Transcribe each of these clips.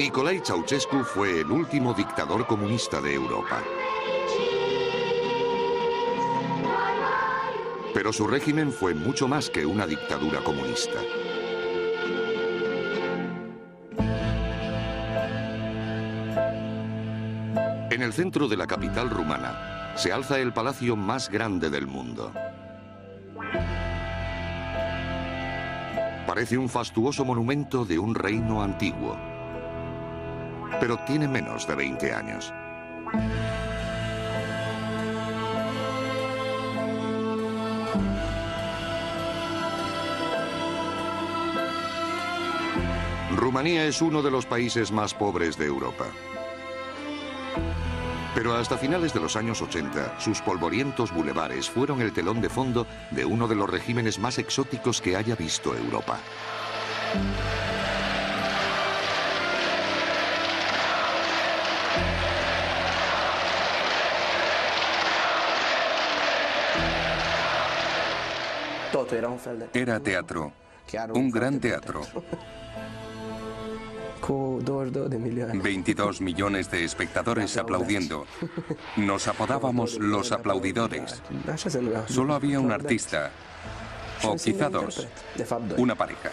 Nicolae Ceausescu fue el último dictador comunista de Europa. Pero su régimen fue mucho más que una dictadura comunista. En el centro de la capital rumana se alza el palacio más grande del mundo. Parece un fastuoso monumento de un reino antiguo, pero tiene menos de 20 años. Rumanía es uno de los países más pobres de Europa. Pero hasta finales de los años 80, sus polvorientos bulevares fueron el telón de fondo de uno de los regímenes más exóticos que haya visto Europa. Era teatro, un gran teatro. 22 millones de espectadores aplaudiendo. Nos apodábamos los aplaudidores. Solo había un artista, o quizá dos, una pareja.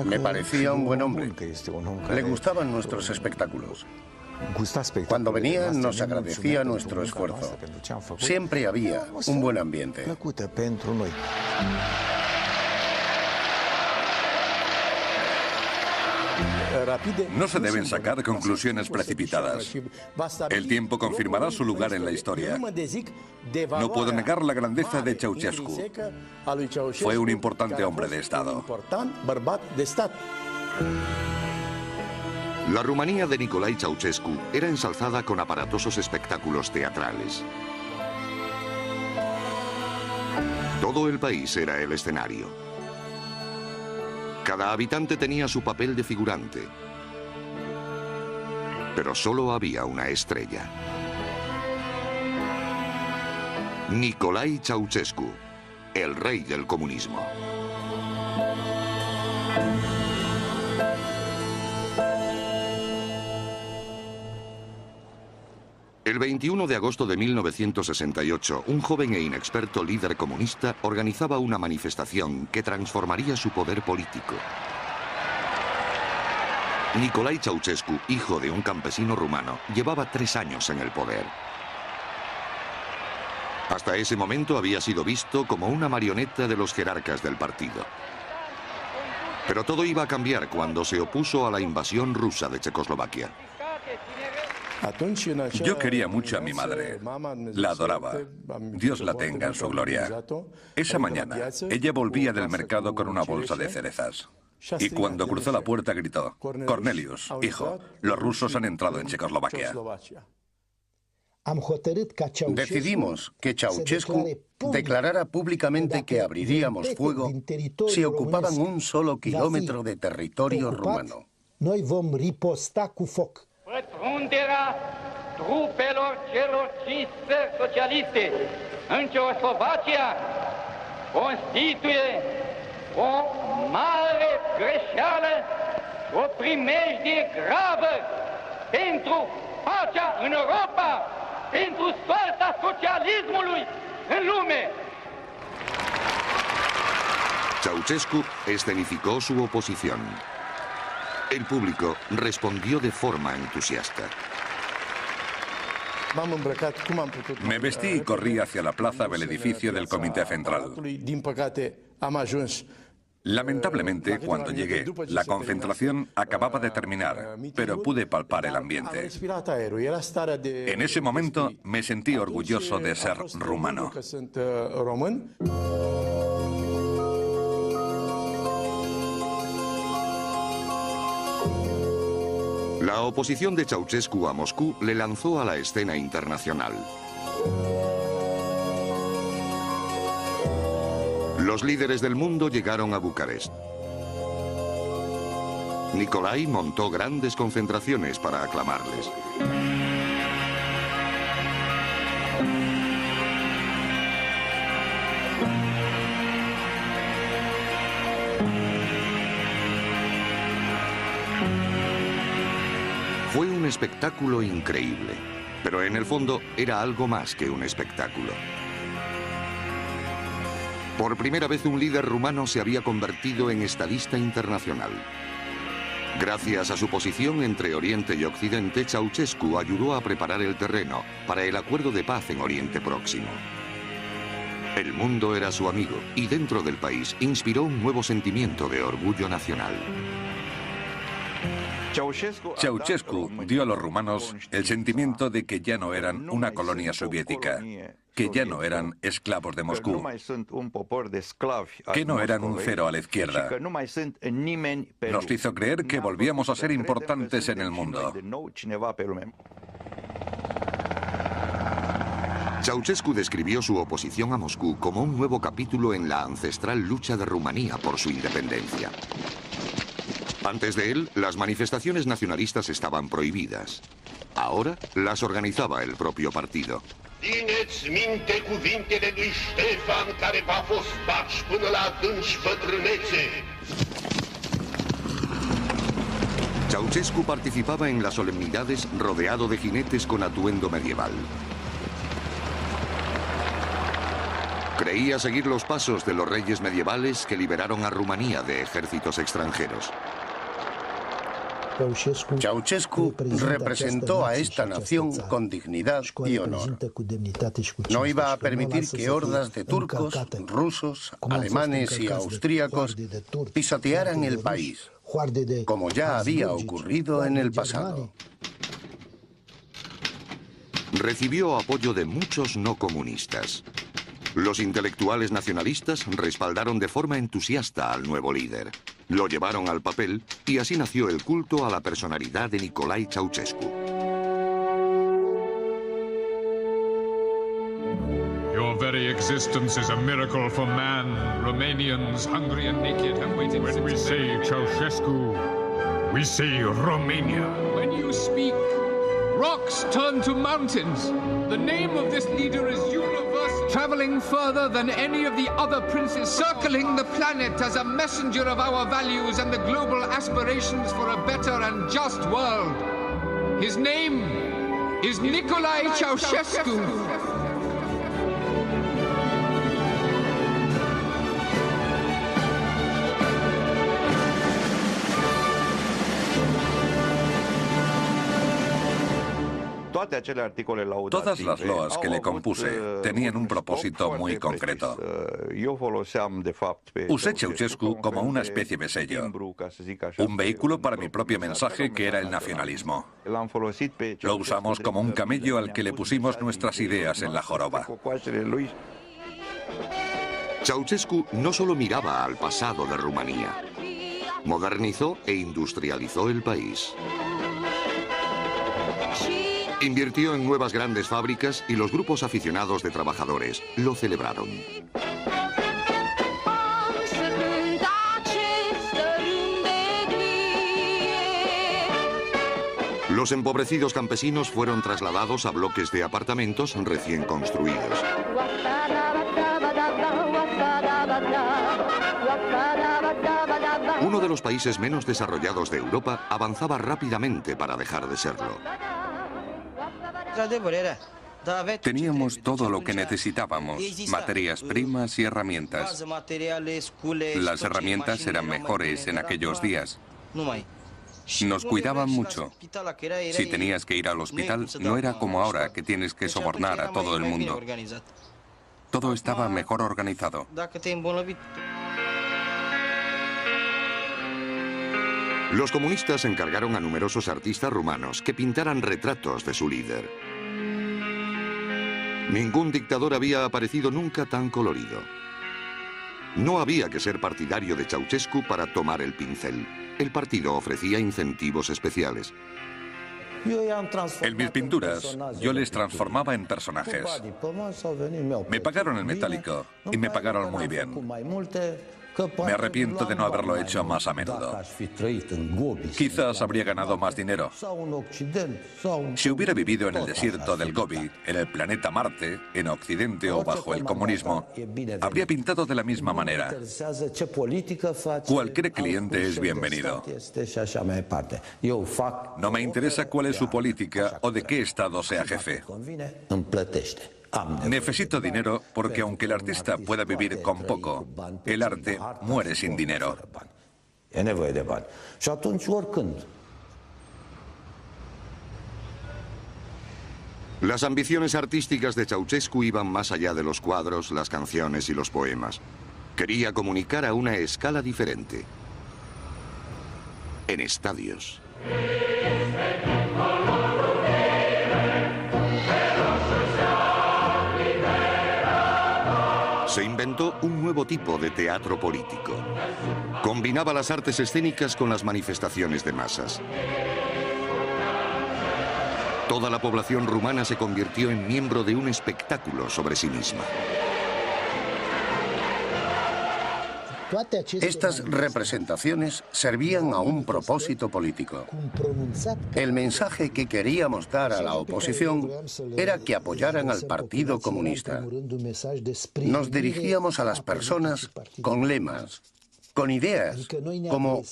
Me parecía un buen hombre. Le gustaban nuestros espectáculos. Cuando venía nos agradecía nuestro esfuerzo. Siempre había un buen ambiente. No se deben sacar conclusiones precipitadas. El tiempo confirmará su lugar en la historia. No puedo negar la grandeza de Ceausescu. Fue un importante hombre de Estado. La Rumanía de Nicolae Ceausescu era ensalzada con aparatosos espectáculos teatrales. Todo el país era el escenario. Cada habitante tenía su papel de figurante. Pero solo había una estrella. Nicolae Ceausescu, el rey del comunismo. El 21 de agosto de 1968, un joven e inexperto líder comunista organizaba una manifestación que transformaría su poder político. Nicolae Ceausescu, hijo de un campesino rumano, llevaba 3 años en el poder. Hasta ese momento había sido visto como una marioneta de los jerarcas del partido. Pero todo iba a cambiar cuando se opuso a la invasión rusa de Checoslovaquia. Yo quería mucho a mi madre. La adoraba. Dios la tenga en su gloria. Esa mañana, ella volvía del mercado con una bolsa de cerezas. Y cuando cruzó la puerta gritó: Cornelius, hijo, los rusos han entrado en Checoslovaquia. Decidimos que Ceausescu declarara públicamente que abriríamos fuego si ocupaban un solo kilómetro de territorio rumano. Pătrunderea trupelor celor 5 țări socialiste în Ceoslovacia constituie o mare greșeală, o primejdie gravă pentru pacea în Europa, pentru soarta socialismului în lume. Ceausescu escenificó su oposición. El público respondió de forma entusiasta. Me vestí y corrí hacia la plaza del edificio del Comité Central. Lamentablemente, cuando llegué, la concentración acababa de terminar, pero pude palpar el ambiente. En ese momento me sentí orgulloso de ser rumano. La oposición de Ceausescu a Moscú le lanzó a la escena internacional. Los líderes del mundo llegaron a Bucarest. Nicolae montó grandes concentraciones para aclamarles. Fue un espectáculo increíble, pero en el fondo era algo más que un espectáculo. Por primera vez un líder rumano se había convertido en estadista internacional. Gracias a su posición entre Oriente y Occidente, Ceausescu ayudó a preparar el terreno para el acuerdo de paz en Oriente Próximo. El mundo era su amigo y dentro del país inspiró un nuevo sentimiento de orgullo nacional. Ceausescu dio a los rumanos el sentimiento de que ya no eran una colonia soviética, que ya no eran esclavos de Moscú, que no eran un cero a la izquierda. Nos hizo creer que volvíamos a ser importantes en el mundo. Ceausescu describió su oposición a Moscú como un nuevo capítulo en la ancestral lucha de Rumanía por su independencia. Antes de él, las manifestaciones nacionalistas estaban prohibidas. Ahora las organizaba el propio partido. Țineți minte cuvintele lui Ștefan, care v-a fost baci până la adânci bătrânețe. Ceausescu participaba en las solemnidades rodeado de jinetes con atuendo medieval. Creía seguir los pasos de los reyes medievales que liberaron a Rumanía de ejércitos extranjeros. Ceausescu representó a esta nación con dignidad y honor. No iba a permitir que hordas de turcos, rusos, alemanes y austríacos pisotearan el país, como ya había ocurrido en el pasado. Recibió apoyo de muchos no comunistas. Los intelectuales nacionalistas respaldaron de forma entusiasta al nuevo líder. Lo llevaron al papel y así nació el culto a la personalidad de Nicolae Ceausescu. Your very existence is a miracle for man. Romanians, hungry and naked, have waited. When we say Ceausescu, we say Romania. When you speak, rocks turn to mountains. The name of this leader is universal. Traveling further than any of the other princes, circling the planet as a messenger of our values and the global aspirations for a better and just world. His name is Nicolae Ceausescu. Todas las loas que le compuse tenían un propósito muy concreto. Usé Ceausescu como una especie de sello, un vehículo para mi propio mensaje que era el nacionalismo. Lo usamos como un camello al que le pusimos nuestras ideas en la joroba. Ceausescu no solo miraba al pasado de Rumanía, modernizó e industrializó el país. Invirtió en nuevas grandes fábricas y los grupos aficionados de trabajadores lo celebraron. Los empobrecidos campesinos fueron trasladados a bloques de apartamentos recién construidos. Uno de los países menos desarrollados de Europa avanzaba rápidamente para dejar de serlo. Teníamos todo lo que necesitábamos, materias primas y herramientas. Las herramientas eran mejores en aquellos días. Nos cuidaban mucho. Si tenías que ir al hospital, no era como ahora, que tienes que sobornar a todo el mundo. Todo estaba mejor organizado. Los comunistas encargaron a numerosos artistas rumanos que pintaran retratos de su líder. Ningún dictador había aparecido nunca tan colorido. No había que ser partidario de Ceausescu para tomar el pincel. El partido ofrecía incentivos especiales. En mis pinturas, yo les transformaba en personajes. Me pagaron el metálico y me pagaron muy bien. Me arrepiento de no haberlo hecho más a menudo. Quizás habría ganado más dinero. Si hubiera vivido en el desierto del Gobi, en el planeta Marte, en Occidente o bajo el comunismo, habría pintado de la misma manera. Cualquier cliente es bienvenido. No me interesa cuál es su política o de qué estado sea jefe. Necesito dinero porque aunque el artista pueda vivir con poco, el arte muere sin dinero. Las ambiciones artísticas de Ceausescu iban más allá de los cuadros, las canciones y los poemas. Quería comunicar a una escala diferente. En estadios. Se inventó un nuevo tipo de teatro político. Combinaba las artes escénicas con las manifestaciones de masas. Toda la población rumana se convirtió en miembro de un espectáculo sobre sí misma. Estas representaciones servían a un propósito político. El mensaje que queríamos dar a la oposición era que apoyaran al Partido Comunista. Nos dirigíamos a las personas con lemas, con ideas, como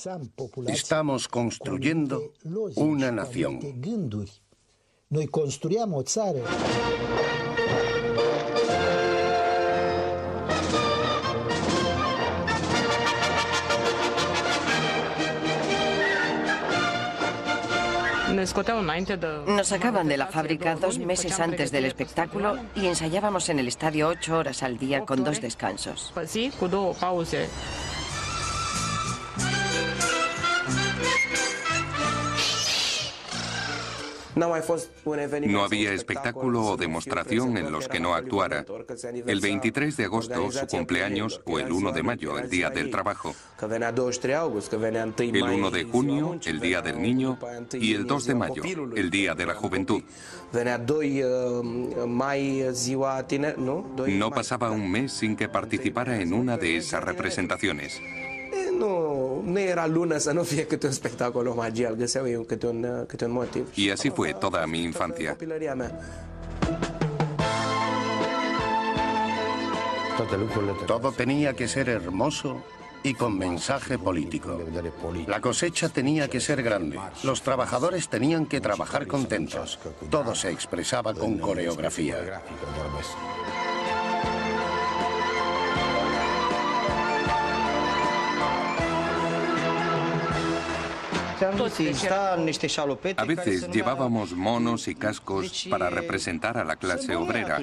estamos construyendo una nación. Nos sacaban de la fábrica 2 meses antes del espectáculo y ensayábamos en el estadio 8 horas al día con 2 descansos. No había espectáculo o demostración en los que no actuara. El 23 de agosto, su cumpleaños, o el 1 de mayo, el Día del Trabajo. El 1 de junio, el Día del Niño, y el 2 de mayo, el Día de la Juventud. No pasaba un mes sin que participara en una de esas representaciones. Y así fue toda mi infancia. Todo tenía que ser hermoso y con mensaje político. La cosecha tenía que ser grande. Los trabajadores tenían que trabajar contentos. Todo se expresaba con coreografía. A veces llevábamos monos y cascos para representar a la clase obrera,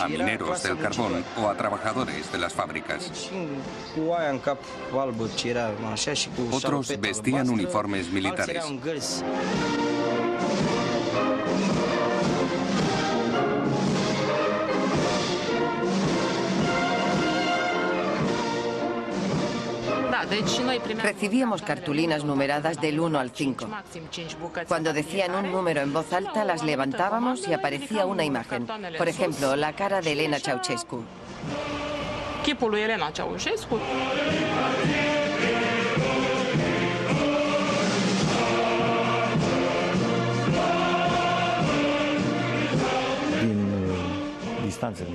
a mineros del carbón o a trabajadores de las fábricas. Otros vestían uniformes militares. Recibíamos cartulinas numeradas del 1 al 5. Cuando decían un número en voz alta, las levantábamos y aparecía una imagen. Por ejemplo, la cara de Elena Ceausescu.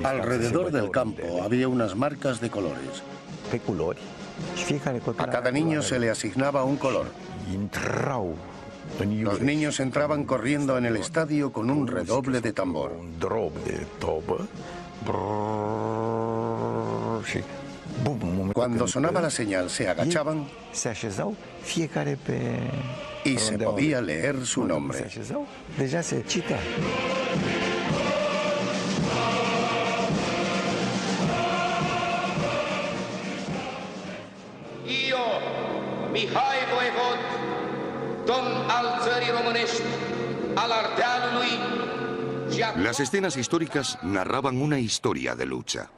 Alrededor del campo había unas marcas de colores. A cada niño se le asignaba un color. Los niños entraban corriendo en el estadio con un redoble de tambor. Cuando sonaba la señal se agachaban y se podía leer su nombre. Mihai Voievod, domn al țării românești, al Ardealului. Las escenas históricas narraban una historia de lucha.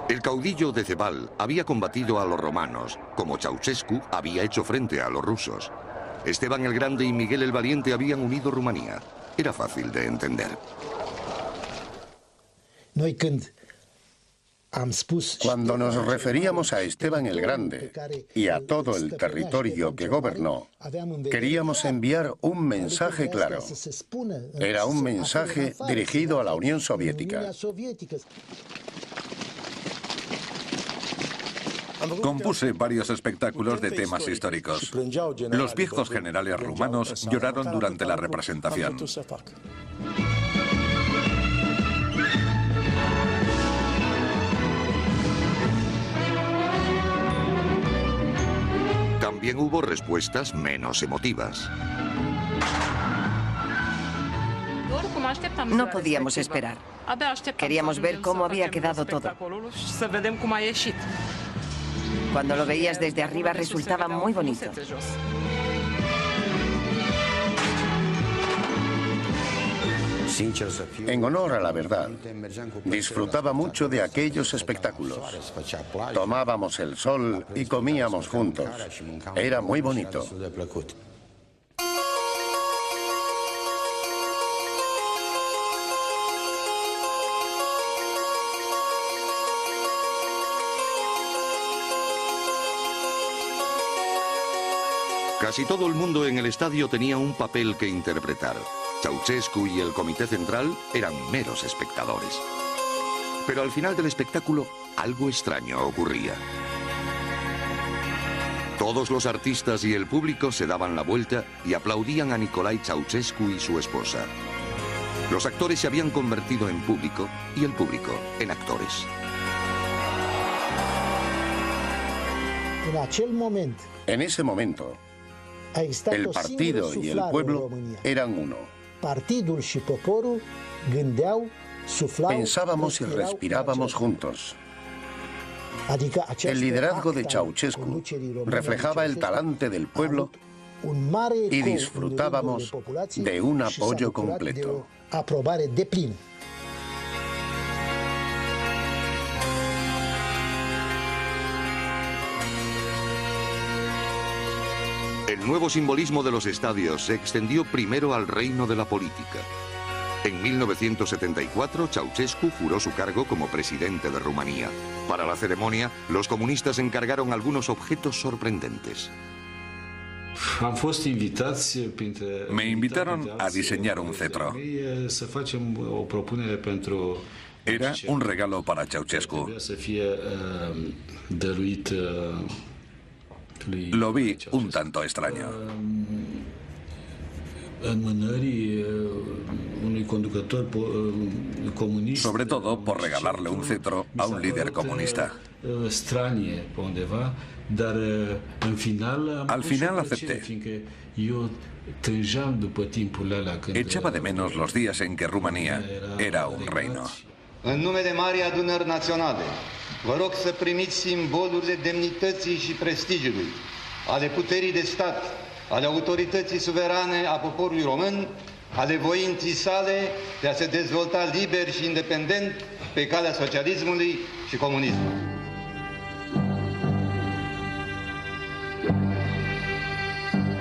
El caudillo de Cebal había combatido a los romanos, como Ceausescu había hecho frente a los rusos. Esteban el Grande y Miguel el Valiente habían unido Rumanía. Era fácil de entender. Cuando nos referíamos a Esteban el Grande y a todo el territorio que gobernó, queríamos enviar un mensaje claro. Era un mensaje dirigido a la Unión Soviética. Compuse varios espectáculos de temas históricos. Los viejos generales rumanos lloraron durante la representación. También hubo respuestas menos emotivas. No podíamos esperar. Queríamos ver cómo había quedado todo. Cuando lo veías desde arriba resultaba muy bonito. En honor a la verdad, disfrutaba mucho de aquellos espectáculos. Tomábamos el sol y comíamos juntos. Era muy bonito. Casi todo el mundo en el estadio tenía un papel que interpretar. Ceausescu y el Comité Central eran meros espectadores. Pero al final del espectáculo, algo extraño ocurría. Todos los artistas y el público se daban la vuelta y aplaudían a Nicolae Ceausescu y su esposa. Los actores se habían convertido en público y el público en actores. En ese momento, el partido y el pueblo eran uno. Pensábamos y respirábamos juntos. El liderazgo de Ceausescu reflejaba el talante del pueblo y disfrutábamos de un apoyo completo. El nuevo simbolismo de los estadios se extendió primero al reino de la política. En 1974, Ceausescu juró su cargo como presidente de Rumanía. Para la ceremonia, los comunistas encargaron algunos objetos sorprendentes. Me invitaron a diseñar un cetro. Era un regalo para Ceausescu. Lo vi un tanto extraño. Sobre todo por regalarle un cetro a un líder comunista. Al final acepté. Echaba de menos los días en que Rumanía era un reino. În nume de Marii Adunări Naționale, vă rog să primiți simbolurile demnității și prestigiului, ale puterii de stat, ale autorității suverane a poporului român, ale voinții sale de a se dezvolta liber și independent pe calea socialismului și comunismului.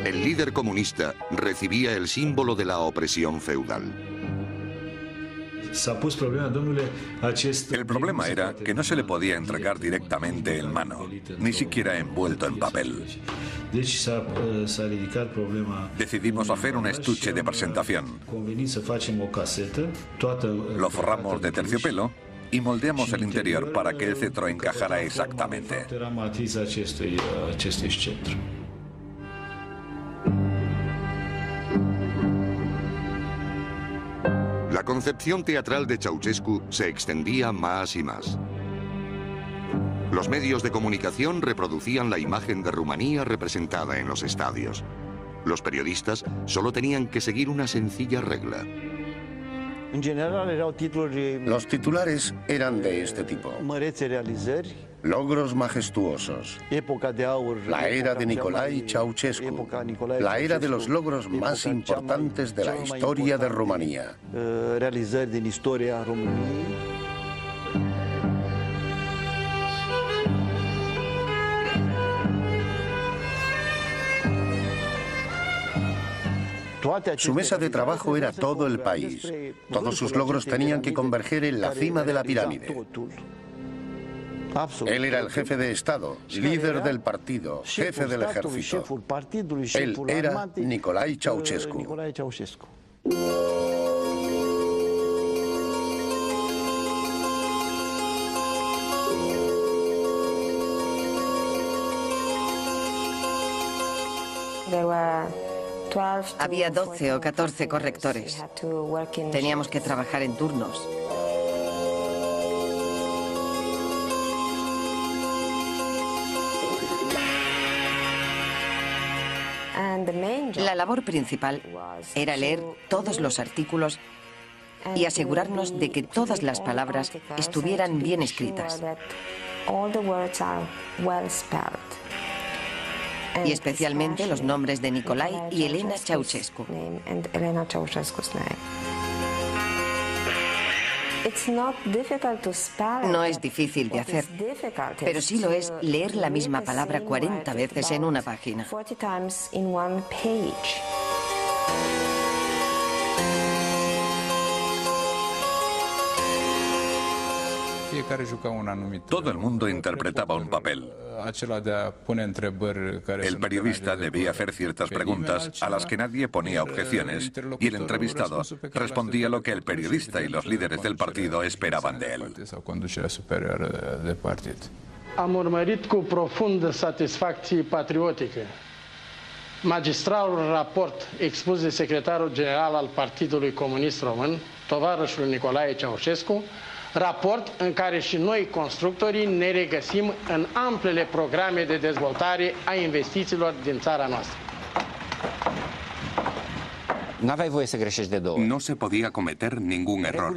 El líder comunista recibía el símbolo de la opresión feudal. El problema era que no se le podía entregar directamente en mano, ni siquiera envuelto en papel. Decidimos hacer un estuche de presentación. Lo forramos de terciopelo y moldeamos el interior para que el cetro encajara exactamente. La concepción teatral de Ceausescu se extendía más y más. Los medios de comunicación reproducían la imagen de Rumanía representada en los estadios. Los periodistas solo tenían que seguir una sencilla regla. Los titulares eran de este tipo: logros majestuosos, la era de Nicolae Ceausescu, la era de los logros más importantes de la historia de Rumanía. Su mesa de trabajo era todo el país. Todos sus logros tenían que converger en la cima de la pirámide. Él era el jefe de Estado, líder del partido, jefe del ejército. Él era Nicolae Ceausescu. Había 12 o 14 correctores. Teníamos que trabajar en turnos. La labor principal era leer todos los artículos y asegurarnos de que todas las palabras estuvieran bien escritas. Y especialmente los nombres de Nicolae y Elena Ceausescu. No es difícil de hacer, pero sí lo es leer la misma palabra 40 veces en una página. Todo el mundo interpretaba un papel. El periodista debía hacer ciertas preguntas a las que nadie ponía objeciones y el entrevistado respondía lo que el periodista y los líderes del partido esperaban de él. Am urmărit cu profundă satisfacție patriotică magistralul raport expus de secretarul general al Partidului Comunist Român, tovarășul Nicolae Ceausescu, raport în care și noi, constructorii, ne regăsim în amplele programe de dezvoltare a investițiilor din țara noastră. No se podía cometer ningún error.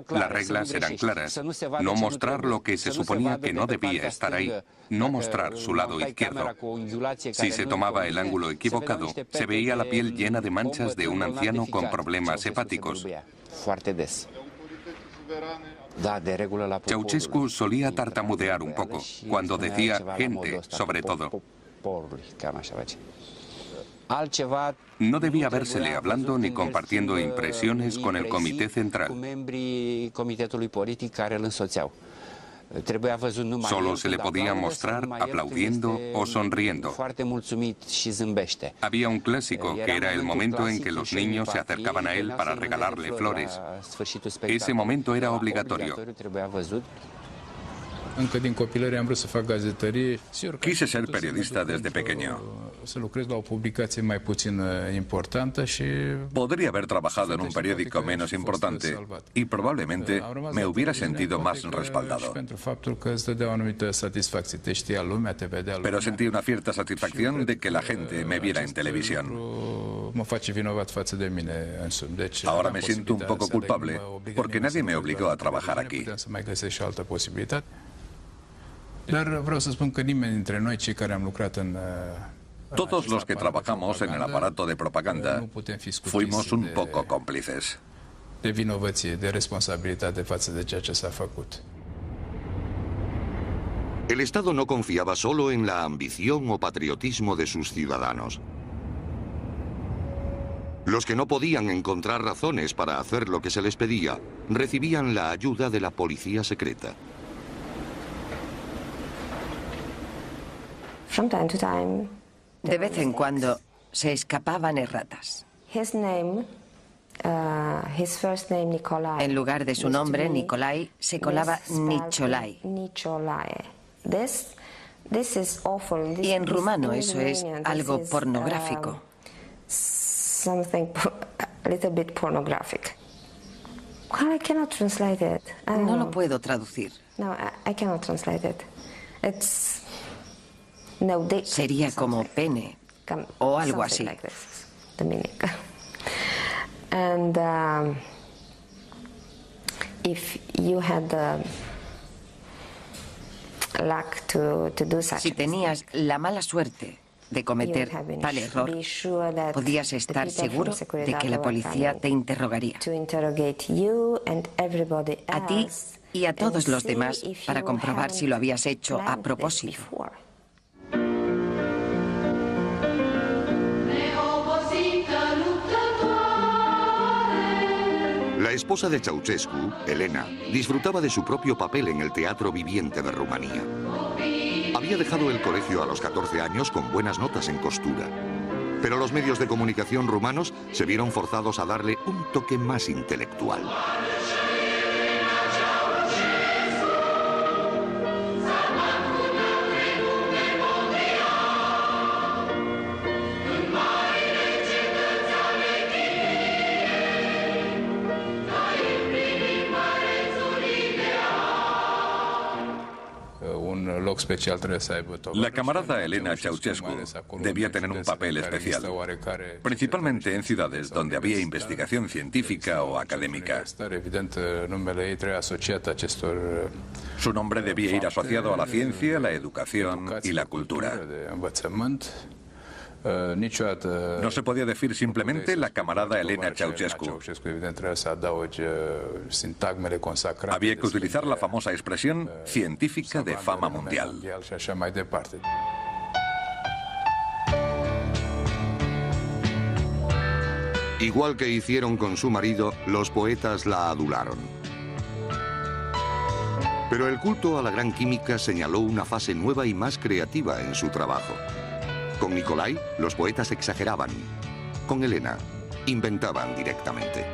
Las reglas eran claras. No mostrar lo que se suponía que no debía estar ahí. No mostrar su lado izquierdo. Si se tomaba el ángulo equivocado, se veía la piel llena de manchas de un anciano con problemas hepáticos. Ceausescu solía tartamudear un poco, cuando decía gente, sobre todo. No debía vérsele hablando ni compartiendo impresiones con el Comité Central. Solo se le podía mostrar aplaudiendo o sonriendo. Había un clásico que era el momento en que los niños se acercaban a él para regalarle flores. Ese momento era obligatorio. Quise ser periodista desde pequeño. Podría haber trabajado en un periódico menos importante y probablemente me hubiera sentido más respaldado. Pero sentí una cierta satisfacción de que la gente me viera en televisión. Ahora me siento un poco culpable porque nadie me obligó a trabajar aquí. Todos los que trabajamos en el aparato de propaganda fuimos un poco cómplices. El Estado no confiaba solo en la ambición o patriotismo de sus ciudadanos. Los que no podían encontrar razones para hacer lo que se les pedía, recibían la ayuda de la policía secreta. De vez en cuando se escapaban erratas. En lugar de su nombre, Nicolae, se colaba Nicolae. Y en rumano eso es algo pornográfico. No lo puedo traducir. Sería como pene o algo así. Si tenías la mala suerte de cometer tal error, podías estar seguro de que la policía te interrogaría. A ti y a todos los demás para comprobar si lo habías hecho a propósito. La La esposa de Ceausescu, Elena, disfrutaba de su propio papel en el teatro viviente de Rumanía. Había dejado el colegio a los 14 años con buenas notas en costura. Pero los medios de comunicación rumanos se vieron forzados a darle un toque más intelectual. La camarada Elena Ceausescu debía tener un papel especial, principalmente en ciudades donde había investigación científica o académica. Su nombre debía ir asociado a la ciencia, la educación y la cultura. No se podía decir simplemente la camarada Elena Ceausescu. Había que utilizar la famosa expresión científica de fama mundial. Igual que hicieron con su marido, los poetas la adularon. Pero el culto a la gran química señaló una fase nueva y más creativa en su trabajo. Con Nicolai, los poetas exageraban. Con Elena, inventaban directamente.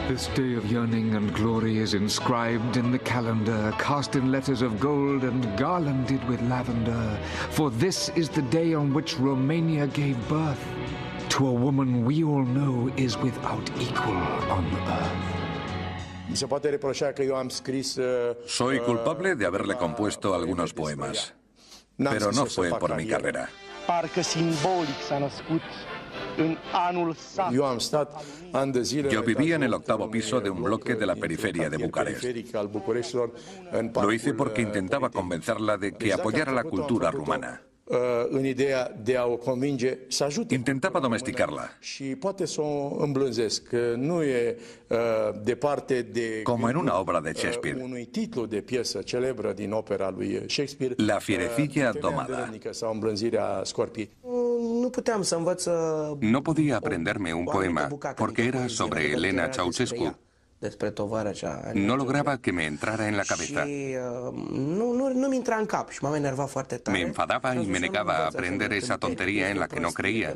This day of yearning and glory is inscribed in the calendar, cast in letters of gold and garlanded with lavender. For this is the day on which Romania gave birth to a woman we all know is without equal on earth. Soy culpable de haberle compuesto algunos poemas. Pero no fue por mi carrera. Yo vivía en el octavo piso de un bloque de la periferia de Bucarest. Lo hice porque intentaba convencerla de que apoyara la cultura rumana. Intentaba domesticarla. Como en una obra de Shakespeare. La fierecilla domada. No podía aprenderme un poema porque era sobre Elena Ceausescu. No lograba que me entrara en la cabeza. Me enfadaba y me negaba a aprender esa tontería en la que no creía.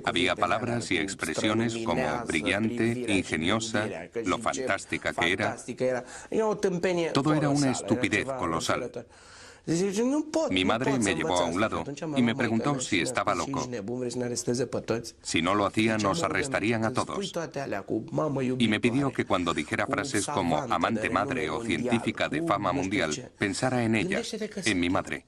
Había palabras y expresiones como brillante, ingeniosa, lo fantástica que era. Todo era una estupidez colosal. Mi madre me llevó a un lado y me preguntó si estaba loco. Si no lo hacía, nos arrestarían a todos. Y me pidió que cuando dijera frases como amante madre o científica de fama mundial, pensara en ella, en mi madre.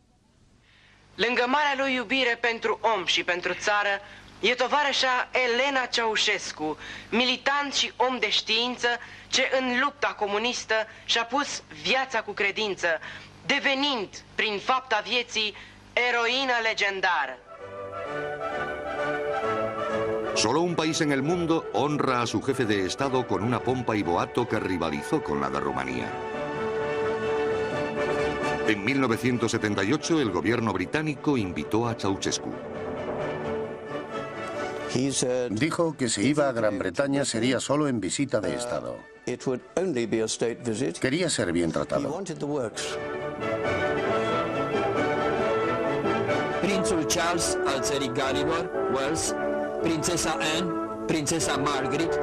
Lângă marea lui iubire pentru om și pentru țară, e tovarășa Elena Ceausescu, militant și om de știință, ce în lupta comunistă și-a pus viața cu credință, devenind, prin fapta vieții, eroină legendară. Solo un país en el mundo honra a su jefe de Estado con una pompa y boato que rivalizó con la de Rumanía. En 1978, el gobierno británico invitó a Ceausescu. Dijo que si iba a Gran Bretaña sería solo en visita de Estado. Quería ser bien tratado. Prințul Charles al țării Galilor, Wales, prințesa Anne, prințesa Margaret,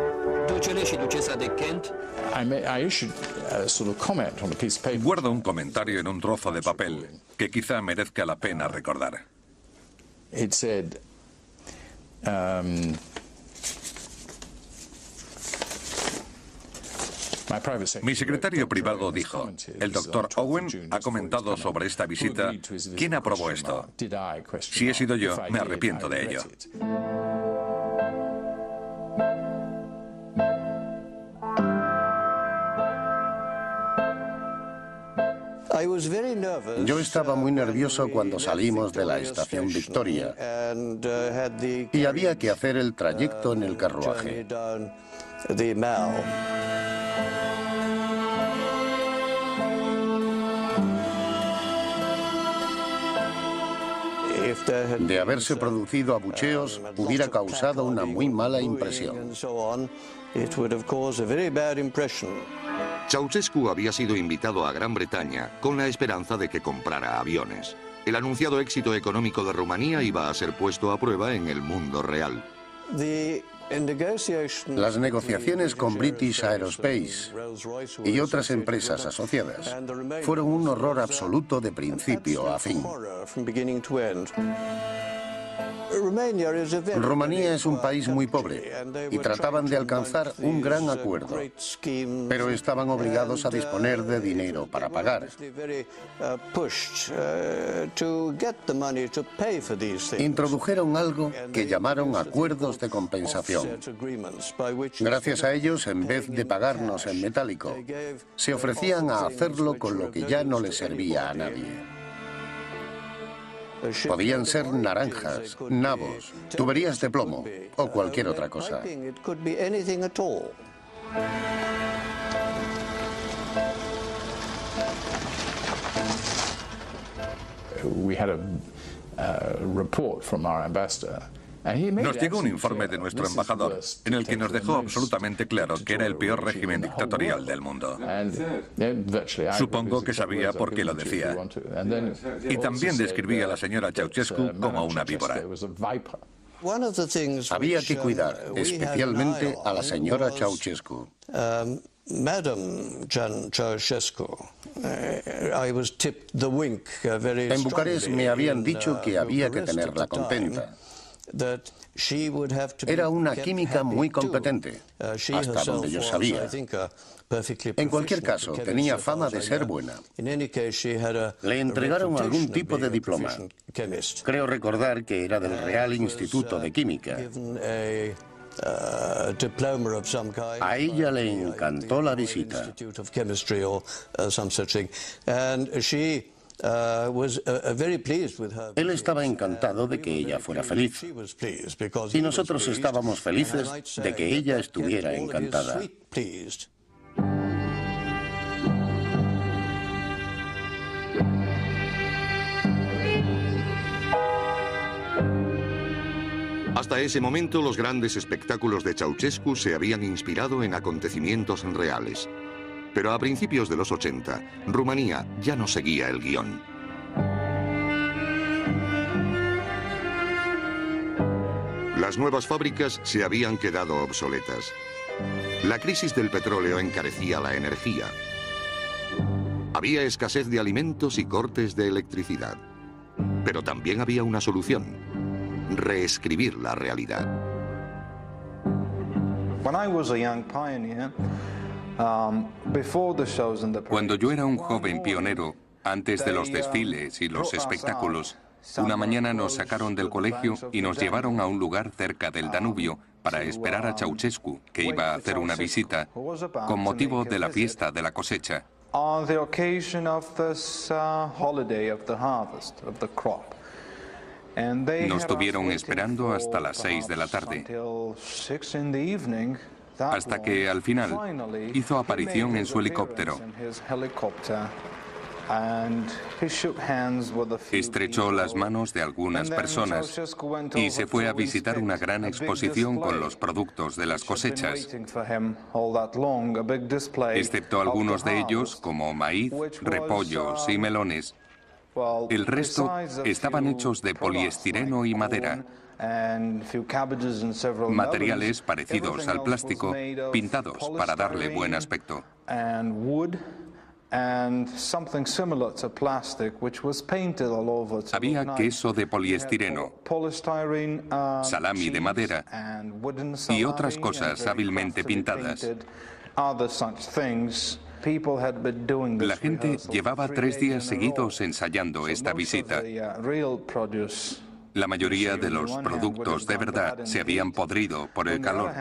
ducele și ducesa de Kent. Guardo un comentario en un trozo de papel que quizá merezca la pena recordar. It said, Mi secretario privado dijo, el doctor Owen ha comentado sobre esta visita. ¿Quién aprobó esto? Si he sido yo, me arrepiento de ello. Yo estaba muy nervioso cuando salimos de la estación Victoria y había que hacer el trayecto en el carruaje. De haberse producido abucheos, hubiera causado una muy mala impresión. Ceausescu había sido invitado a Gran Bretaña con la esperanza de que comprara aviones. El anunciado éxito económico de Rumanía iba a ser puesto a prueba en el mundo real. Las negociaciones con British Aerospace y otras empresas asociadas fueron un horror absoluto de principio a fin. Rumanía es un país muy pobre y trataban de alcanzar un gran acuerdo, pero estaban obligados a disponer de dinero para pagar. Introdujeron algo que llamaron acuerdos de compensación. Gracias a ellos, en vez de pagarnos en metálico, se ofrecían a hacerlo con lo que ya no le servía a nadie. Podían ser naranjas, nabos, tuberías de plomo o cualquier otra cosa. We had a report from our ambassador. Nos llegó un informe de nuestro embajador en el que nos dejó absolutamente claro que era el peor régimen dictatorial del mundo. Supongo que sabía por qué lo decía. Y también describía a la señora Ceausescu como una víbora. Había que cuidar especialmente a la señora Ceausescu. Madam Ceausescu, En Bucarest me habían dicho que había que tenerla contenta. Era una química muy competente, hasta donde yo sabía. En cualquier caso, tenía fama de ser buena. Le entregaron algún tipo de diploma. Creo recordar que era del Real Instituto de Química. A ella le encantó la visita. Él estaba encantado de que ella fuera feliz. Y nosotros estábamos felices de que ella estuviera encantada. Hasta ese momento, los grandes espectáculos de Ceausescu se habían inspirado en acontecimientos reales. Pero a principios de los 80, Rumanía ya no seguía el guión. Las nuevas fábricas se habían quedado obsoletas. La crisis del petróleo encarecía la energía. Había escasez de alimentos y cortes de electricidad. Pero también había una solución: reescribir la realidad. Cuando yo era un joven pionero, antes de los desfiles y los espectáculos, una mañana nos sacaron del colegio y nos llevaron a un lugar cerca del Danubio para esperar a Ceausescu, que iba a hacer una visita con motivo de la fiesta de la cosecha. Nos tuvieron esperando hasta las 6 de la tarde, hasta que al final hizo aparición en su helicóptero. Estrechó las manos de algunas personas y se fue a visitar una gran exposición con los productos de las cosechas, excepto algunos de ellos como maíz, repollos y melones. El resto estaban hechos de poliestireno y madera, materiales parecidos al plástico, pintados para darle buen aspecto. Había queso de poliestireno, salami de madera y otras cosas hábilmente pintadas. La gente llevaba 3 días seguidos ensayando esta visita. La mayoría de los productos de verdad se habían podrido por el calor.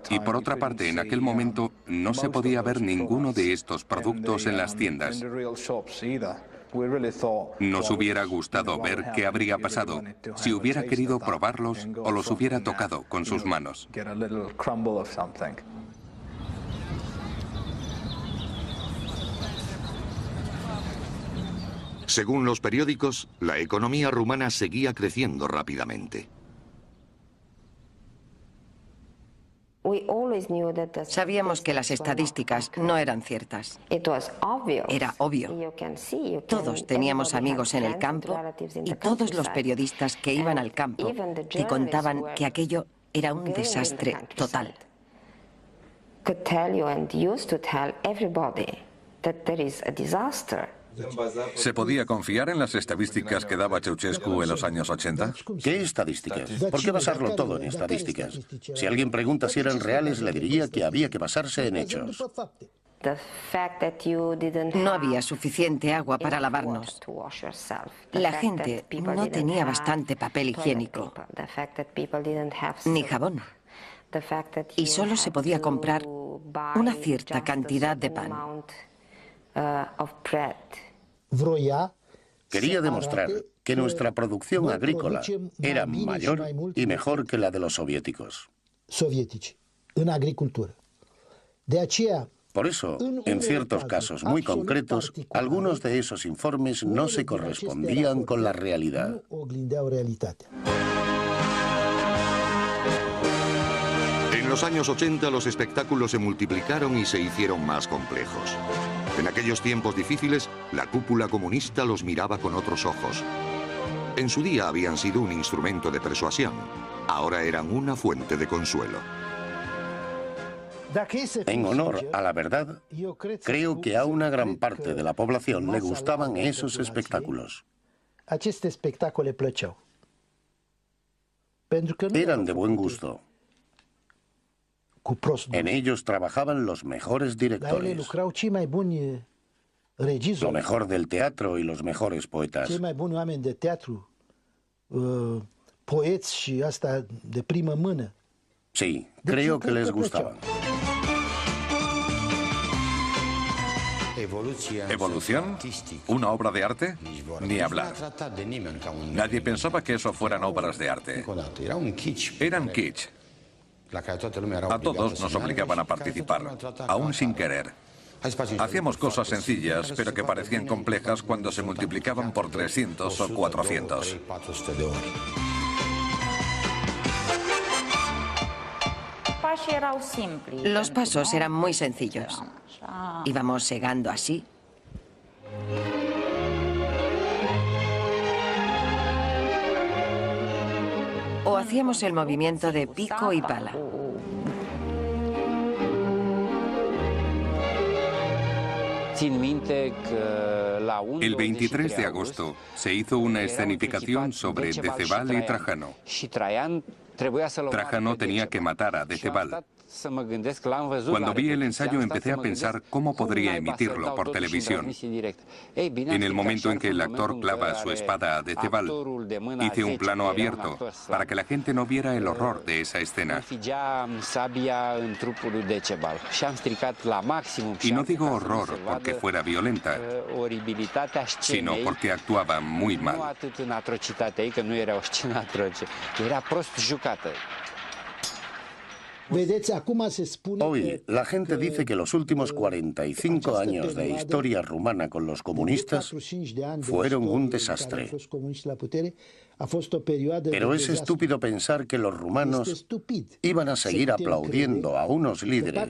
Y por otra parte, en aquel momento no se podía ver ninguno de estos productos en las tiendas. Nos hubiera gustado ver qué habría pasado si hubiera querido probarlos o los hubiera tocado con sus manos. Según los periódicos, la economía rumana seguía creciendo rápidamente. Sabíamos que las estadísticas no eran ciertas. Era obvio. Todos teníamos amigos en el campo y todos los periodistas que iban al campo te contaban que aquello era un desastre total. ¿Se podía confiar en las estadísticas que daba Ceausescu en los años 80? ¿Qué estadísticas? ¿Por qué basarlo todo en estadísticas? Si alguien pregunta si eran reales, le diría que había que basarse en hechos. No había suficiente agua para lavarnos. La gente no tenía bastante papel higiénico, ni jabón. Y solo se podía comprar una cierta cantidad de pan. Quería demostrar que nuestra producción agrícola era mayor y mejor que la de los soviéticos. Por eso, en ciertos casos muy concretos, algunos de esos informes no se correspondían con la realidad. En los años 80 los espectáculos se multiplicaron y se hicieron más complejos. En aquellos tiempos difíciles, la cúpula comunista los miraba con otros ojos. En su día habían sido un instrumento de persuasión. Ahora eran una fuente de consuelo. En honor a la verdad, creo que a una gran parte de la población le gustaban esos espectáculos. Eran de buen gusto. En ellos trabajaban los mejores directores, lo mejor del teatro y los mejores poetas. Sí, creo que les gustaban. ¿Evolución? ¿Una obra de arte? Ni hablar. Nadie pensaba que eso fueran obras de arte. Eran kitsch. A todos nos obligaban a participar, aún sin querer. Hacíamos cosas sencillas, pero que parecían complejas cuando se multiplicaban por 300 o 400. Los pasos eran muy sencillos. Íbamos segando así. O hacíamos el movimiento de pico y pala. El 23 de agosto se hizo una escenificación sobre Decebal y Trajano. Trajano tenía que matar a Decebal. Cuando vi el ensayo empecé a pensar cómo podría emitirlo por televisión. En el momento en que el actor clava su espada a Decebal, hice un plano abierto para que la gente no viera el horror de esa escena. Y no digo horror porque fuera violenta, sino porque actuaba muy mal. Hoy, la gente dice que los últimos 45 años de historia rumana con los comunistas fueron un desastre. Pero es estúpido pensar que los rumanos iban a seguir aplaudiendo a unos líderes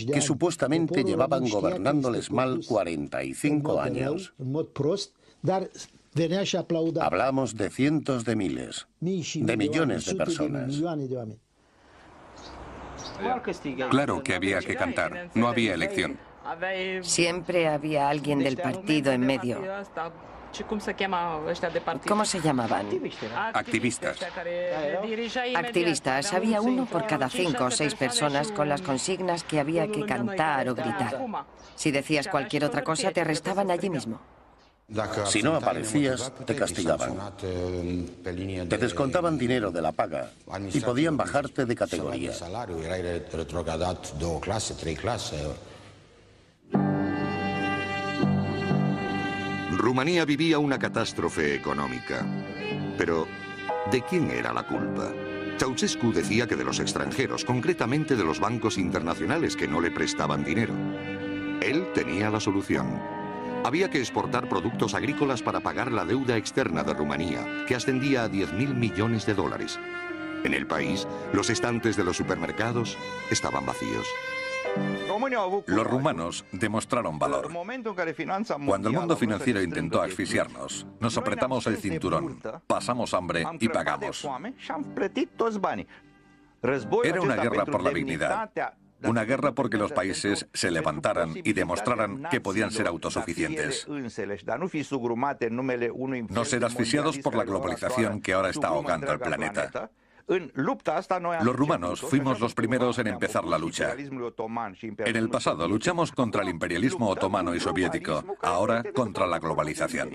que supuestamente llevaban gobernándoles mal 45 años. Hablamos de cientos de miles, de millones de personas. Claro que había que cantar, no había elección. Siempre había alguien del partido en medio. ¿Cómo se llamaban? Activistas. Activistas. Había uno por cada 5 o 6 personas con las consignas que había que cantar o gritar. Si decías cualquier otra cosa, te arrestaban allí mismo. Si no aparecías, te castigaban. Te descontaban dinero de la paga y podían bajarte de categoría. Rumanía vivía una catástrofe económica. Pero, ¿de quién era la culpa? Ceausescu decía que de los extranjeros, concretamente de los bancos internacionales que no le prestaban dinero. Él tenía la solución. Había que exportar productos agrícolas para pagar la deuda externa de Rumanía, que ascendía a 10.000 millones de dólares. En el país, los estantes de los supermercados estaban vacíos. Los rumanos demostraron valor. Cuando el mundo financiero intentó asfixiarnos, nos apretamos el cinturón, pasamos hambre y pagamos. Era una guerra por la dignidad. Una guerra porque los países se levantaran y demostraran que podían ser autosuficientes. No ser asfixiados por la globalización que ahora está ahogando el planeta. Los rumanos fuimos los primeros en empezar la lucha. En el pasado luchamos contra el imperialismo otomano y soviético, ahora contra la globalización.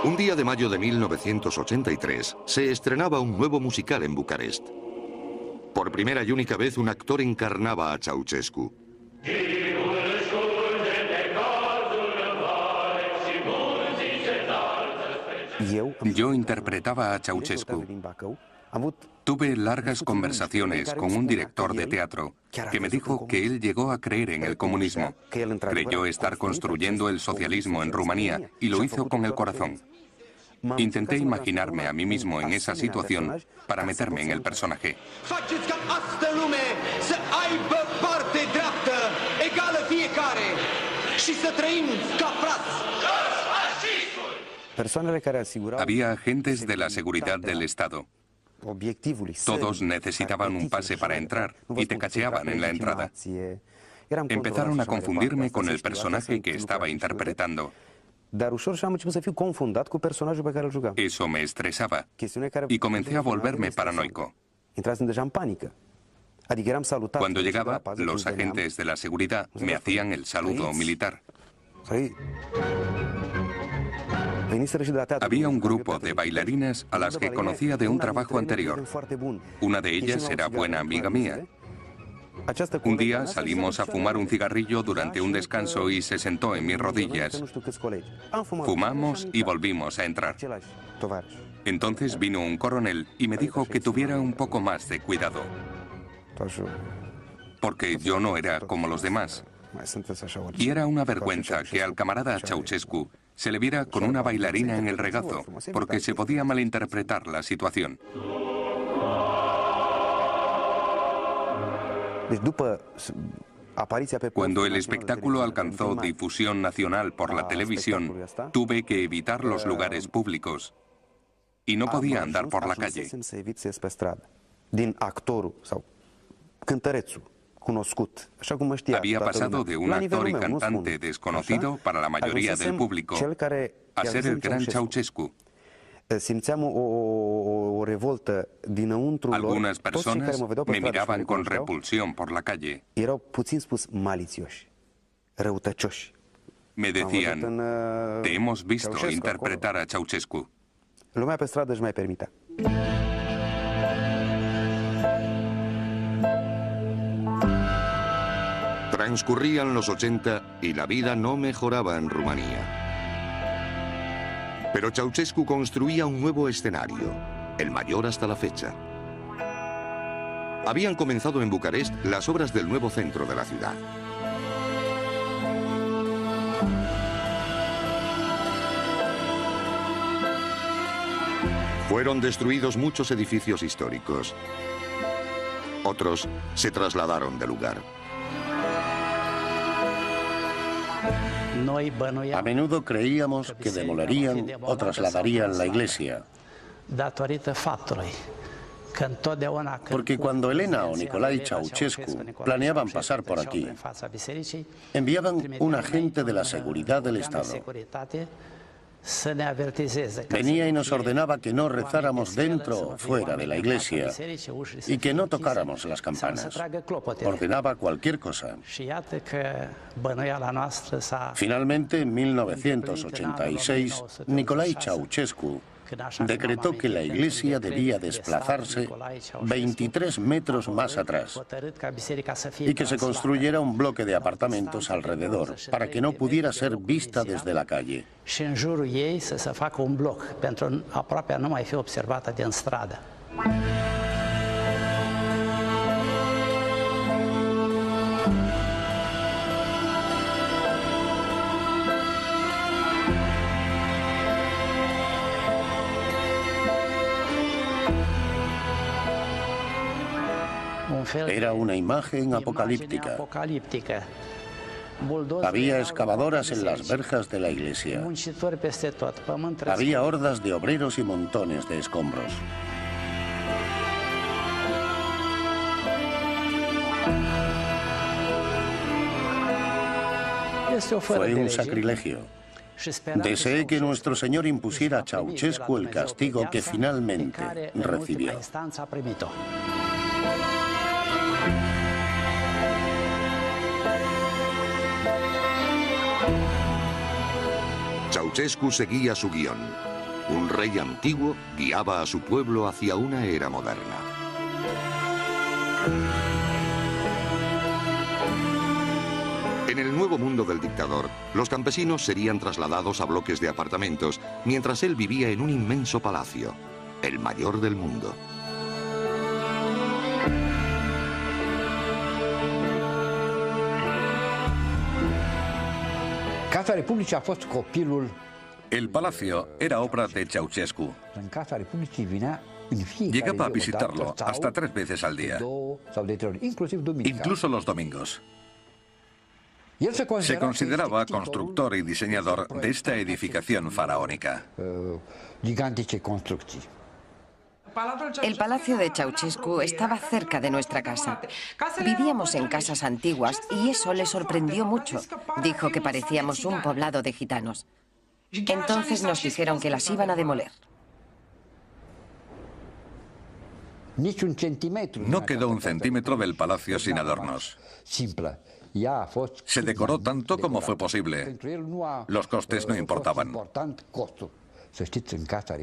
Un día de mayo de 1983 se estrenaba un nuevo musical en Bucarest. Por primera y única vez un actor encarnaba a Ceausescu. Yo interpretaba a Ceausescu. Tuve largas conversaciones con un director de teatro que me dijo que él llegó a creer en el comunismo. Creyó estar construyendo el socialismo en Rumanía y lo hizo con el corazón. Intenté imaginarme a mí mismo en esa situación para meterme en el personaje. Había agentes de la seguridad del Estado. Todos necesitaban un pase para entrar y te cacheaban en la entrada. Empezaron a confundirme con el personaje que estaba interpretando. Eso me estresaba y comencé a volverme paranoico. Cuando llegaba, los agentes de la seguridad me hacían el saludo militar. Había un grupo de bailarinas a las que conocía de un trabajo anterior. Una de ellas era buena amiga mía. Un día salimos a fumar un cigarrillo durante un descanso y se sentó en mis rodillas. Fumamos y volvimos a entrar. Entonces vino un coronel y me dijo que tuviera un poco más de cuidado. Porque yo no era como los demás. Y era una vergüenza que al camarada Ceausescu se le viera con una bailarina en el regazo, porque se podía malinterpretar la situación. Cuando el espectáculo alcanzó difusión nacional por la televisión, tuve que evitar los lugares públicos y no podía andar por la calle. Había pasado de un actor y cantante desconocido para la mayoría del público a ser el gran Ceausescu. Algunas personas me miraban con repulsión por la calle. Me decían, te hemos visto interpretar a Ceausescu. Transcurrían los 80 y la vida no mejoraba en Rumanía. Pero Ceausescu construía un nuevo escenario, el mayor hasta la fecha. Habían comenzado en Bucarest las obras del nuevo centro de la ciudad. Fueron destruidos muchos edificios históricos. Otros se trasladaron de lugar. A menudo creíamos que demolerían o trasladarían la iglesia. Porque cuando Elena o Nicolae Ceausescu planeaban pasar por aquí, enviaban un agente de la seguridad del Estado. Venía y nos ordenaba que no rezáramos dentro o fuera de la iglesia y que no tocáramos las campanas. Ordenaba cualquier cosa. Finalmente, en 1986, Nicolae Ceausescu decretó que la iglesia debía desplazarse 23 metros más atrás y que se construyera un bloque de apartamentos alrededor para que no pudiera ser vista desde la calle. Era una imagen apocalíptica. Había excavadoras en las verjas de la iglesia. Había hordas de obreros y montones de escombros. Fue un sacrilegio. Deseé que nuestro Señor impusiera a Ceausescu el castigo que finalmente recibió. Ceausescu seguía su guión. Un rey antiguo guiaba a su pueblo hacia una era moderna. En el nuevo mundo del dictador, los campesinos serían trasladados a bloques de apartamentos, mientras él vivía en un inmenso palacio, el mayor del mundo. El palacio era obra de Ceausescu. Llegaba a visitarlo hasta 3 veces al día, incluso los domingos. Se consideraba constructor y diseñador de esta edificación faraónica. El palacio de Ceausescu estaba cerca de nuestra casa. Vivíamos en casas antiguas y eso le sorprendió mucho. Dijo que parecíamos un poblado de gitanos. Entonces nos dijeron que las iban a demoler. No quedó un centímetro del palacio sin adornos. Se decoró tanto como fue posible. Los costes no importaban.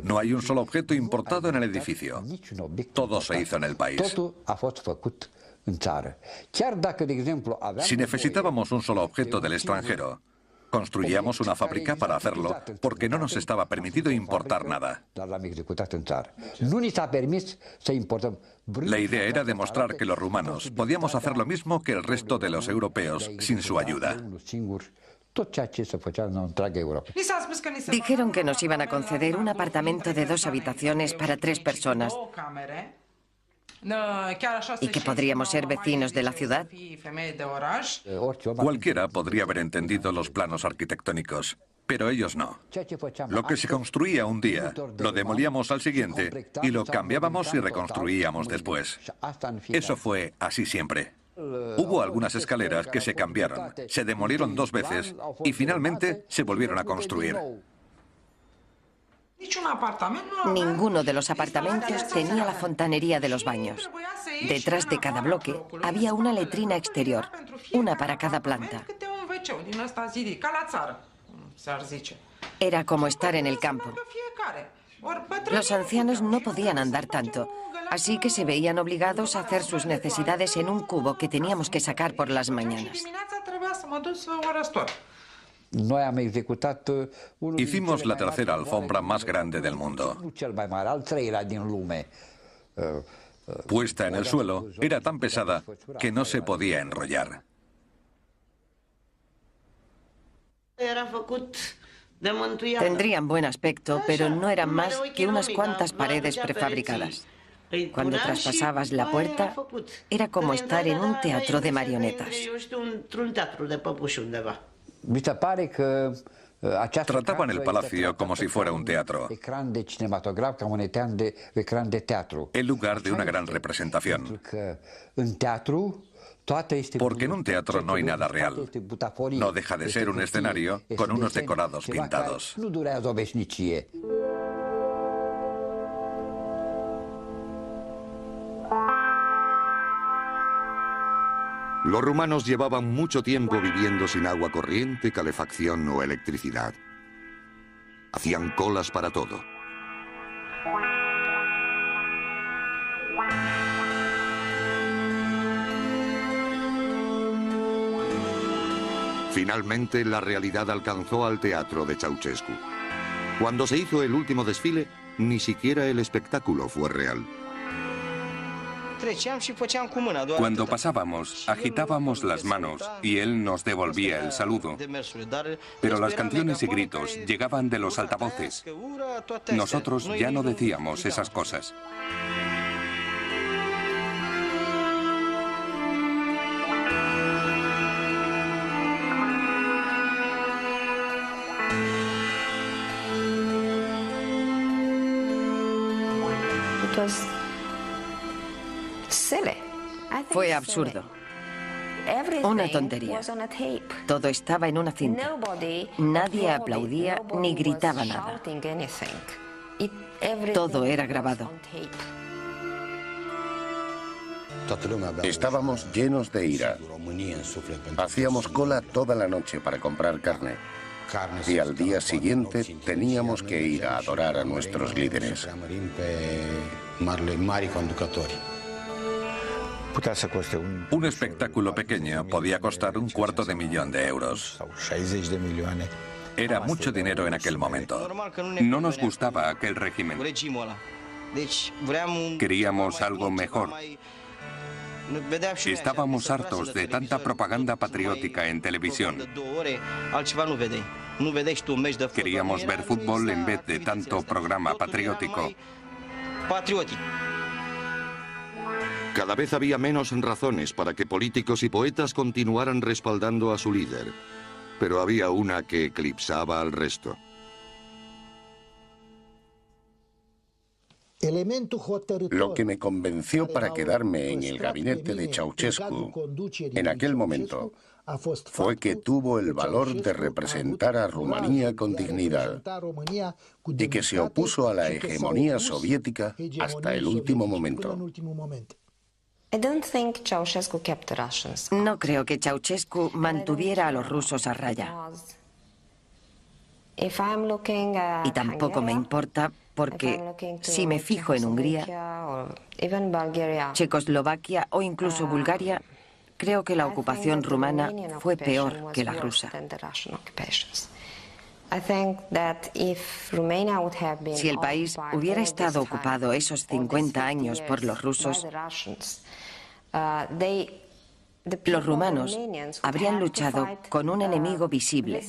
No hay un solo objeto importado en el edificio. Todo se hizo en el país. Si necesitábamos un solo objeto del extranjero, construíamos una fábrica para hacerlo, porque no nos estaba permitido importar nada. La idea era demostrar que los rumanos podíamos hacer lo mismo que el resto de los europeos sin su ayuda. Dijeron que nos iban a conceder un apartamento de 2 habitaciones para 3 personas y que podríamos ser vecinos de la ciudad. Cualquiera podría haber entendido los planos arquitectónicos, pero ellos no. Lo que se construía un día, lo demolíamos al siguiente y lo cambiábamos y reconstruíamos después. Eso fue así siempre. Hubo algunas escaleras que se cambiaron, se demolieron 2 veces y finalmente se volvieron a construir. Ninguno de los apartamentos tenía la fontanería de los baños. Detrás de cada bloque había una letrina exterior, una para cada planta. Era como estar en el campo. Los ancianos no podían andar tanto, así que se veían obligados a hacer sus necesidades en un cubo que teníamos que sacar por las mañanas. Hicimos la tercera alfombra más grande del mundo. Puesta en el suelo, era tan pesada que no se podía enrollar. Tendrían buen aspecto, pero no eran más que unas cuantas paredes prefabricadas. Cuando traspasabas la puerta, era como estar en un teatro de marionetas. Trataban el palacio como si fuera un teatro, el lugar de una gran representación. Porque en un teatro no hay nada real. No deja de ser un escenario con unos decorados pintados. Los rumanos llevaban mucho tiempo viviendo sin agua corriente, calefacción o electricidad. Hacían colas para todo. Finalmente, la realidad alcanzó al teatro de Ceausescu. Cuando se hizo el último desfile, ni siquiera el espectáculo fue real. Cuando pasábamos, agitábamos las manos y él nos devolvía el saludo. Pero las canciones y gritos llegaban de los altavoces. Nosotros ya no decíamos esas cosas. Fue absurdo. Una tontería. Todo estaba en una cinta. Nadie aplaudía ni gritaba nada. Todo era grabado. Estábamos llenos de ira. Hacíamos cola toda la noche para comprar carne. Y al día siguiente teníamos que ir a adorar a nuestros líderes. Un espectáculo pequeño podía costar $250.000 de euros. Era mucho dinero en aquel momento. No nos gustaba aquel régimen. Queríamos algo mejor. Estábamos hartos de tanta propaganda patriótica en televisión. Queríamos ver fútbol en vez de tanto programa patriótico. Cada vez había menos razones para que políticos y poetas continuaran respaldando a su líder, pero había una que eclipsaba al resto. Lo que me convenció para quedarme en el gabinete de Ceausescu en aquel momento fue que tuvo el valor de representar a Rumanía con dignidad y que se opuso a la hegemonía soviética hasta el último momento. No creo que Ceausescu mantuviera a los rusos a raya. Y tampoco me importa porque si me fijo en Hungría, Checoslovaquia o incluso Bulgaria, creo que la ocupación rumana fue peor que la rusa. Si el país hubiera estado ocupado esos 50 años por los rusos, los rumanos habrían luchado con un enemigo visible.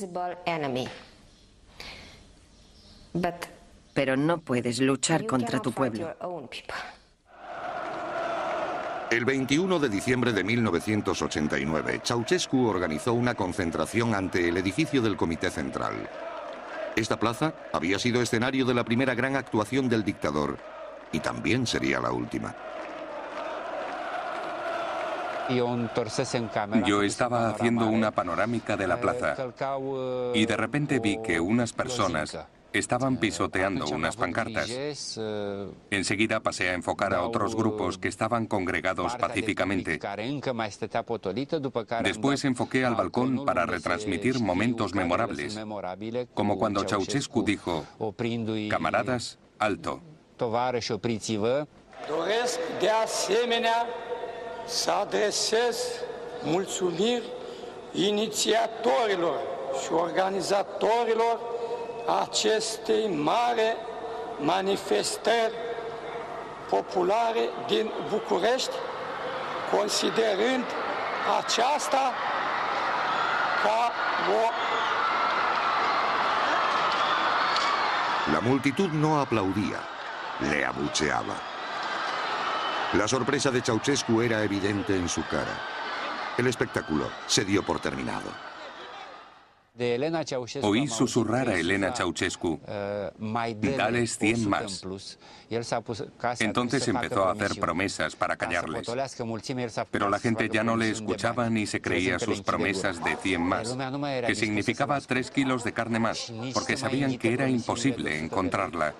Pero no puedes luchar contra tu pueblo. El 21 de diciembre de 1989, Ceausescu organizó una concentración ante el edificio del Comité Central. Esta plaza había sido escenario de la primera gran actuación del dictador y también sería la última. Yo estaba haciendo una panorámica de la plaza y de repente vi que unas personas estaban pisoteando unas pancartas. Enseguida pasé a enfocar a otros grupos que estaban congregados pacíficamente. Después enfoqué al balcón para retransmitir momentos memorables, como cuando Ceausescu dijo: "Camaradas, alto". Să adresez mulțumiri inițiatorilor și organizatorilor acestei mari manifestări populare din București, considerând aceasta ca o... La multitud no aplaudía, le abucheaba. La sorpresa de Ceausescu era evidente en su cara. El espectáculo se dio por terminado. Oí susurrar a Elena Ceausescu: "Dales 100 más". Entonces empezó a hacer promesas para callarles. Pero la gente ya no le escuchaba ni se creía sus promesas de 100 más, que significaba 3 kilos de carne más, porque sabían que era imposible encontrarla.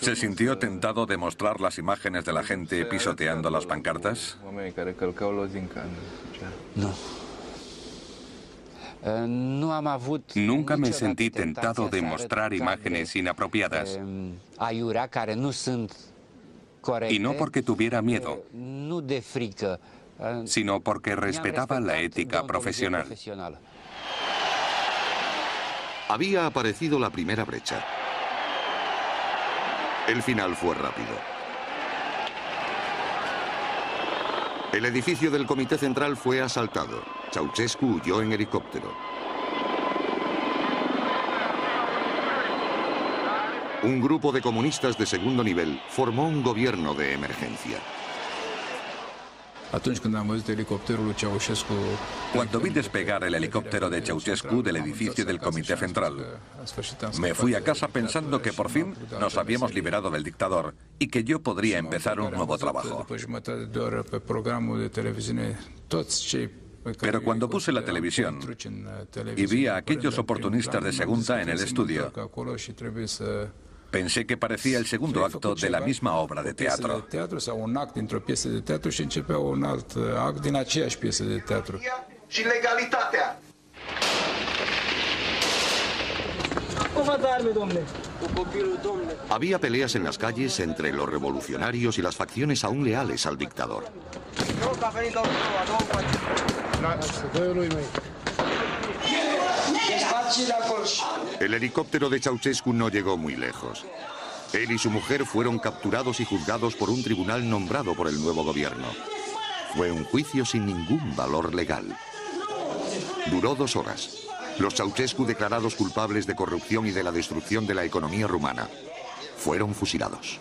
¿Se sintió tentado de mostrar las imágenes de la gente pisoteando las pancartas? Nunca me sentí tentado de mostrar imágenes inapropiadas. Y no porque tuviera miedo, sino porque respetaba la ética profesional. Había aparecido la primera brecha. El final fue rápido. El edificio del Comité Central fue asaltado. Ceausescu huyó en helicóptero. Un grupo de comunistas de segundo nivel formó un gobierno de emergencia. Cuando vi despegar el helicóptero de Ceausescu del edificio del Comité Central, me fui a casa pensando que por fin nos habíamos liberado del dictador y que yo podría empezar un nuevo trabajo. Pero cuando puse la televisión y vi a aquellos oportunistas de Segunda en el estudio, pensé que parecía el segundo acto de la misma obra de teatro. Había peleas en las calles entre los revolucionarios y las facciones aún leales al dictador. El helicóptero de Ceausescu no llegó muy lejos. Él y su mujer fueron capturados y juzgados por un tribunal nombrado por el nuevo gobierno. Fue un juicio sin ningún valor legal. Duró 2 horas. Los Ceausescu, declarados culpables de corrupción y de la destrucción de la economía rumana, fueron fusilados.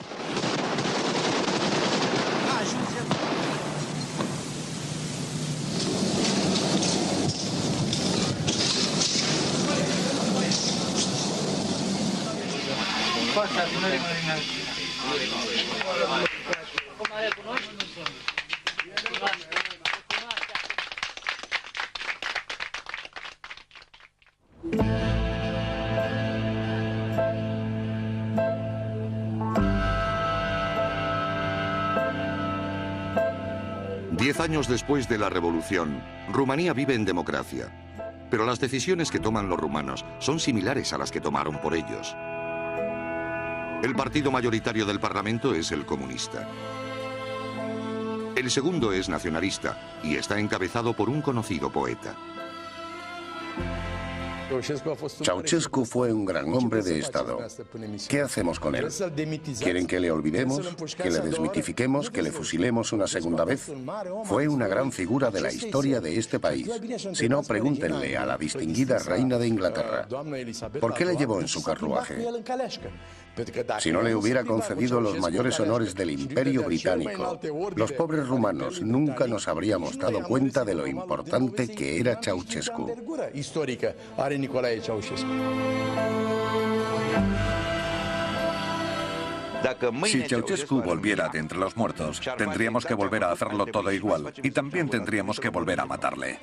Diez años después de la revolución, Rumanía vive en democracia. Pero las decisiones que toman los rumanos son similares a las que tomaron por ellos. El partido mayoritario del Parlamento es el comunista. El segundo es nacionalista y está encabezado por un conocido poeta. Ceausescu fue un gran hombre de Estado. ¿Qué hacemos con él? ¿Quieren que le olvidemos? ¿Que le desmitifiquemos? ¿Que le fusilemos una segunda vez? Fue una gran figura de la historia de este país. Si no, pregúntenle a la distinguida reina de Inglaterra. ¿Por qué le llevó en su carruaje? Si no le hubiera concedido los mayores honores del Imperio Británico, los pobres rumanos nunca nos habríamos dado cuenta de lo importante que era Ceausescu. Si Ceausescu volviera de entre los muertos, tendríamos que volver a hacerlo todo igual y también tendríamos que volver a matarle.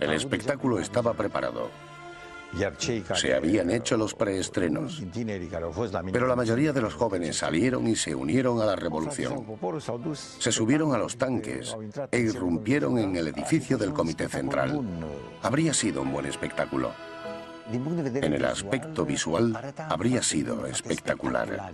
El espectáculo estaba preparado. Se habían hecho los preestrenos, pero la mayoría de los jóvenes salieron y se unieron a la revolución. Se subieron a los tanques e irrumpieron en el edificio del Comité Central. Habría sido un buen espectáculo. En el aspecto visual, habría sido espectacular.